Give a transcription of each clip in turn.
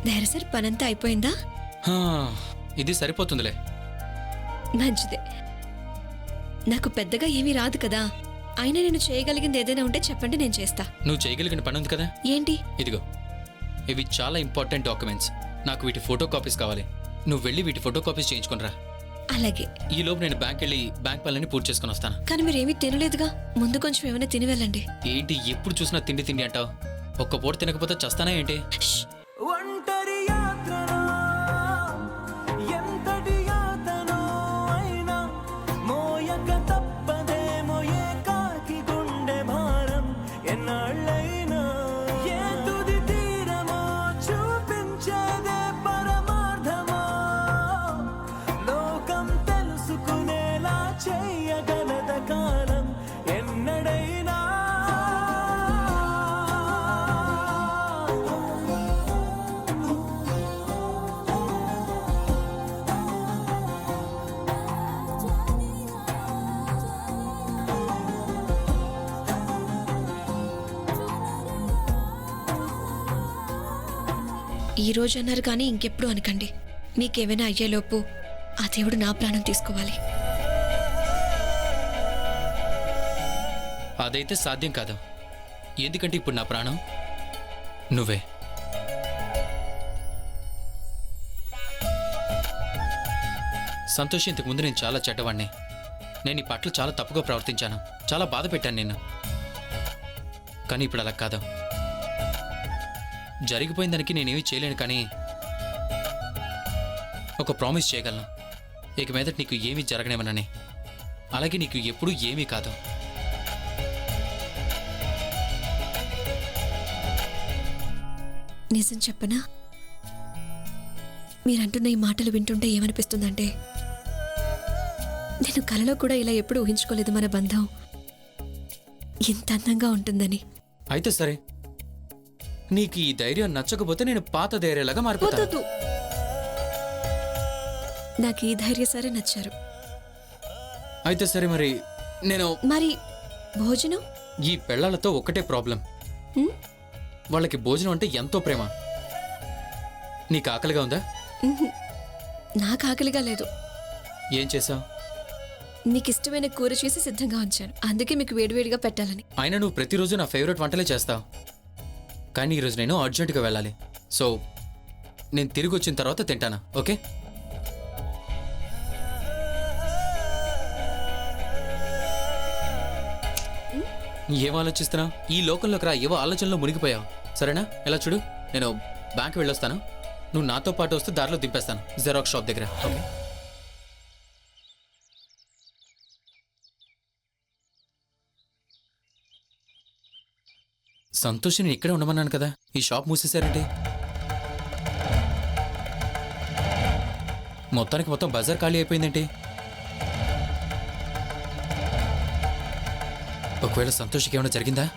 నెరసరి పనంతా అయిపోయిందా? ఇది సరిపోతుందిలే. మంచిదే. నాకు పెద్దగా ఏమీ రాదు కదా, అయినా నేను చేయగలిగింది ఏదైనా ఉంటే చెప్పండి, నేను చేస్తా. నువ్వు చేయగలిగిన పని ఉంది కదా. ఏంటి? ఇదిగో, ఇవి చాలా ఇంపార్టెంట్ డాక్యుమెంట్స్. నాకు వీటి ఫోటో కాపీస్ కావాలి. నువ్వు వెళ్ళి వీటి ఫోటో కాపీస్ చేయించుకునిరా. అలాగే. ఈ లోపు నేను బ్యాంక్ వెళ్ళి బ్యాంక్ పనులన్నీ పూర్తి చేసుకుని వస్తాను. కానీ మీరేమీ తినలేదుగా, ముందు కొంచెం ఏమైనా తిని వెళ్ళండి. ఏంటి ఎప్పుడు చూసినా తిండి తిండి అంటావు? ఒక్క పూట తినకపోతే చస్తానా ఏంటి? ఈ రోజు అన్నారు కానీ ఇంకెప్పుడు అనకండి. మీకేమైనా అయ్యేలోపు ఆ దేవుడు నా ప్రాణం తీసుకోవాలి. అదైతే సాధ్యం కాదు. ఎందుకంటే ఇప్పుడు నా ప్రాణం నువ్వే. సంతోష్, ఇంతకు ముందు నేను చాలా చెడ్డవాణ్ణి. నేను ఈ పట్ల చాలా తప్పుగా ప్రవర్తించాను, చాలా బాధ పెట్టాను నిన్ను. కానీ ఇప్పుడు అలా కాదు. జరిగిపోయిన దానికి నేనేమీ చేయలేను, కానీ ఒక ప్రామిస్ చేయగలను. ఇక మీదట నీకు ఏమీ జరగనివ్వనని, అలాగే నీకు ఎప్పుడూ ఏమీ కాదు. నిజం చెప్పనా? మీరంటున్న ఈ మాటలు వింటుంటే ఏమనిపిస్తుందంటే, నేను కలలో కూడా ఇలా ఎప్పుడు ఊహించుకోలేదు మన బంధం ఇంత అందంగా ఉంటుందని. అయితే సరే, నీకు ఈ ధైర్యం నచ్చకపోతే నేను పాత ధైర్యంలాగా మారిపోతాను. నాకు ఈ ధైర్య సరే నచ్చారు. అయితే సరే, మరి భోజనం? ఈ పెళ్ళాలతో ఒక్కటే ప్రాబ్లం. వాళ్ళకి భోజనం అంటే ఎంతో ప్రేమ. నీకు ఆకలిగా ఉందా? నాకు ఆకలిగా లేదు. ఏం చేసావు? మీకు ఇష్టమైన కూర చేసి సిద్ధంగా ఉంచాను, అందుకే మీకు వేడివేడిగా పెట్టాలని. అయినా నువ్వు ప్రతిరోజు నా ఫేవరెట్ వంటలే చేస్తావు. కానీ ఈరోజు నేను అర్జెంటుగా వెళ్ళాలి. సో నేను తిరిగి వచ్చిన తర్వాత తింటాను, ఓకే? ఏం ఆలోచిస్తున్నావు? ఈ లోకంలోకి రా, ఏవో ఆలోచనలో మునిగిపోయావు. సరేనా? ఎలా చూడు, నేను బ్యాంక్ వెళ్ళొస్తాను, నువ్వు నాతో పాటు వస్తే దారిలో దింపేస్తాను జెరాక్స్ షాప్ దగ్గర, ఓకే? సంతోష్, నేను ఇక్కడే ఉండమన్నాను కదా, ఈ షాప్ మూసేశారంటే? మొత్తానికి మొత్తం బజార్ ఖాళీ అయిపోయిందేంటి? ఒకవేళ సంతోష్కి ఏమైనా జరిగిందా?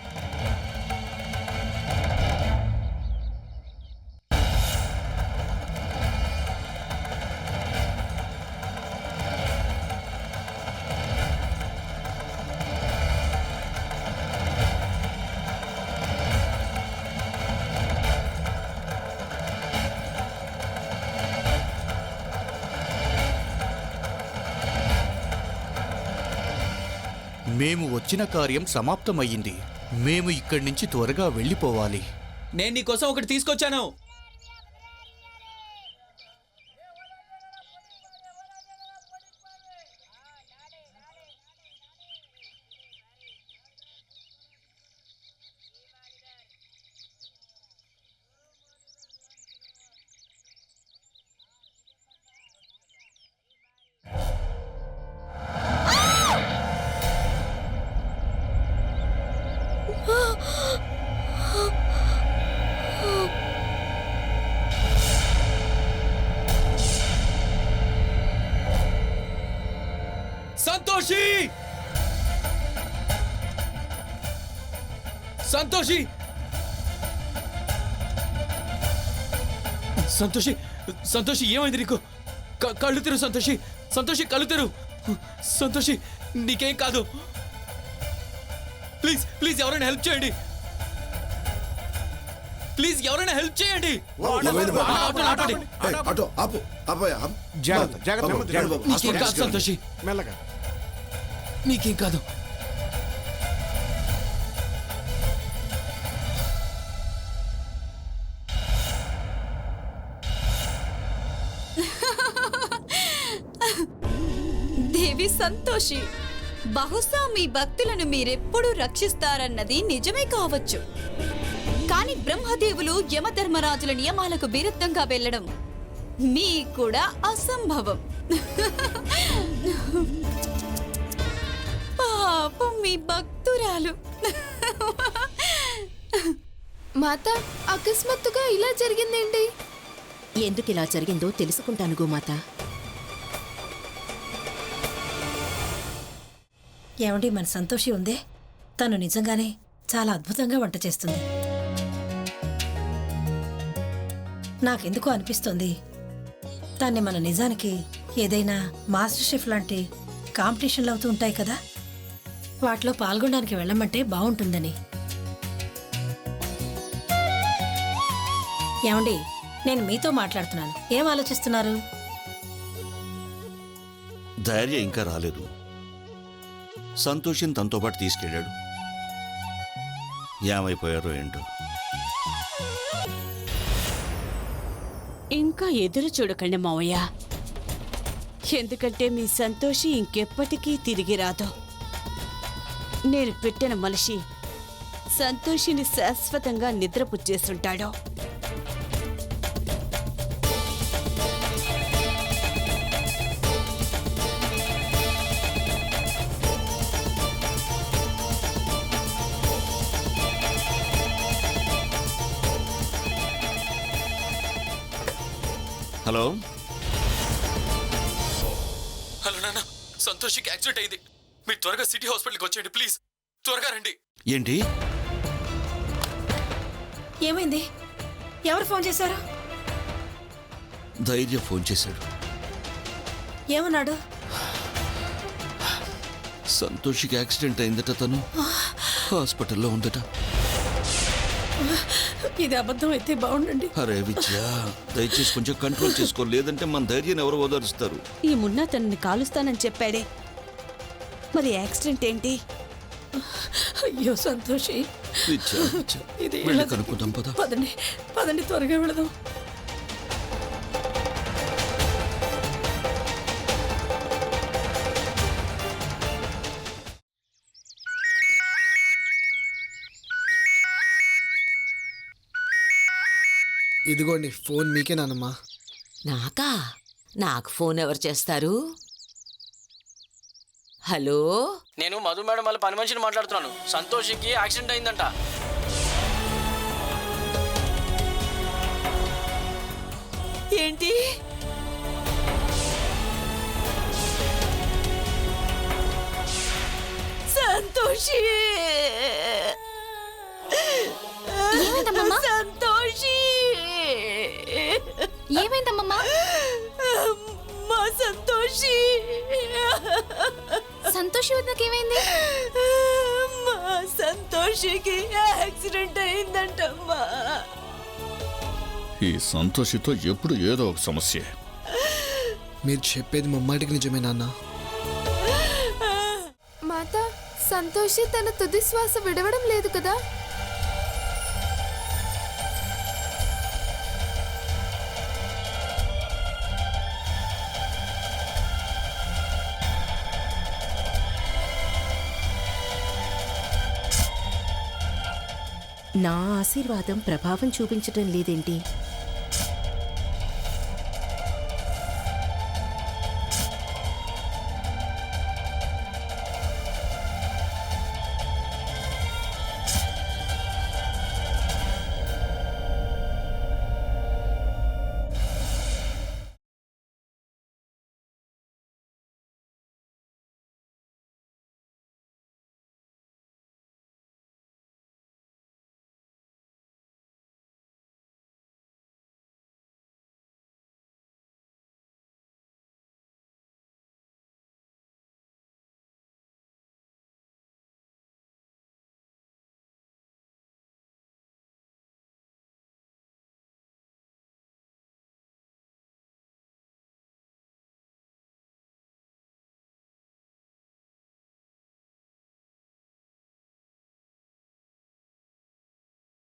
మేము వచ్చిన కార్యం సమాప్తమయ్యింది. మేము ఇక్కడి నుంచి త్వరగా వెళ్ళిపోవాలి. నేను నీకోసం ఒకటి తీసుకొచ్చాను. సంతోషి! సంతోషి! సంతోషి! సంతోషి, ఏమైంది నీకు? కళ్ళు తెరు సంతోషి! సంతోషి, కళ్ళు తెరు! సంతోషి, నీకేం కాదు. ప్లీజ్ ప్లీజ్, ఎవరైనా హెల్ప్ చేయండి. ప్లీజ్ ఎవరైనా హెల్ప్ చేయండి ఏమైంది బాబు? ఆటోని ఆపండి. ఏయ్, ఆటో ఆపు ఆపోయా జాగ్రత్త, జాగ్రత్త, బాబు, జాగ్రత్త. బాబు, నీకేం కాదు హాస్పిటల్కి సంతోషి, మెల్లగా. నీకేం కాదు. దేవి సంతోషి, బహుశా మీ భక్తులను మీరెప్పుడు రక్షిస్తారన్నది నిజమే కావచ్చు, కానీ బ్రహ్మదేవులు యమధర్మరాజుల నియమాలకు విరుద్ధంగా వెళ్ళడం మీ కూడా అసంభవం. పాపం మీ భక్తురాలు. మాత, అకస్మాత్తుగా ఇలా జరిగిందేంటి? ఎందుకు ఇలా జరిగిందో తెలుసుకుంటాను గోమాత. ఏమండి, మన సంతోషి ఉందే, తను నిజంగానే చాలా అద్భుతంగా వంట చేస్తుంది. నాకెందుకో అనిపిస్తుంది తన్ని మన నిజానికి ఏదైనా మాస్టర్ షెఫ్ లాంటి కాంపిటీషన్లు అవుతూ ఉంటాయి కదా, వాటిలో పాల్గొనడానికి వెళ్ళమంటే బాగుంటుందని. ఏమండి, నేను మీతో మాట్లాడుతున్నాను, ఏం ఆలోచిస్తున్నారు? ధైర్యం ఇంకా రాలేదు. సంతోషిని తనతో పాటు తీసుకెళ్ళాడు. ఏమైపోయారో ఏంటో. ఇంకా ఎదురు చూడకండి మావయ్య, ఎందుకంటే మీ సంతోషి ఇంకెప్పటికీ తిరిగి రాదు. నేను పెట్టిన మనిషి సంతోషిని శాశ్వతంగా నిద్రపుచ్చేస్తుంటాడు. హలో హలో నాన్న, సంతోషికి యాక్సిడెంట్ అయింది. మీరు త్వరగా సిటీ హాస్పిటల్కి వచ్చేయండి ప్లీజ్, త్వరగా రండి. ఏంటి? ఏమైంది? ఎవరు ఫోన్ చేశారు? ధైర్యం ఫోన్ చేశాడు. ఏమన్నాడు? సంతోషికి యాక్సిడెంట్ అయిందట, తను హాస్పిటల్లో ఉందట. ఇది అబద్ధం అయితే బాగుండండి. అరే విద్య, దయచేసి కొంచెం కంట్రోల్ చేసుకో, లేదంటే మన ధైర్యాన్ని ఎవరు ఓదారుస్తారు? ఈ మున్నా తనని కాలుస్తానని చెప్పాడే, మరి యాక్సిడెంట్ ఏంటి? అయ్యో సంతోషి, విద్య, విద్య, ఇది వెళ్ళి ఎలా కనుక్కుందాం పద. పదండి పదండి, త్వరగా వెళదాం. ఇదిగోండి ఫోన్ మీకే నానమ్మా. నాకా? నాకు ఫోన్ ఎవరు చేస్తారు? హలో, నేను మధు మేడం వాళ్ళ పని మనిషిని మాట్లాడుతున్నాను. సంతోషికి యాక్సిడెంట్ అయిందంట. ఏంటి? సంతోషి, ఏమైందమ్మా? సంతోషి, ఏమైందమ్మా? మా సంతోషి, సంతోషి వద్దకేమైంది? మా సంతోషికి యాక్సిడెంట్ అయిందంటమ్మా. ఈ సంతోషితో ఎప్పుడు ఏదో ఒక సమస్య. మీరు చెప్పేది ముమ్మాటికి నిజమే నాన్న. మాత, సంతోషి తన తుది శ్వాస విడవడం లేదు కదా? నా ఆశీర్వాదం ప్రభావం చూపించటం లేదేంటి?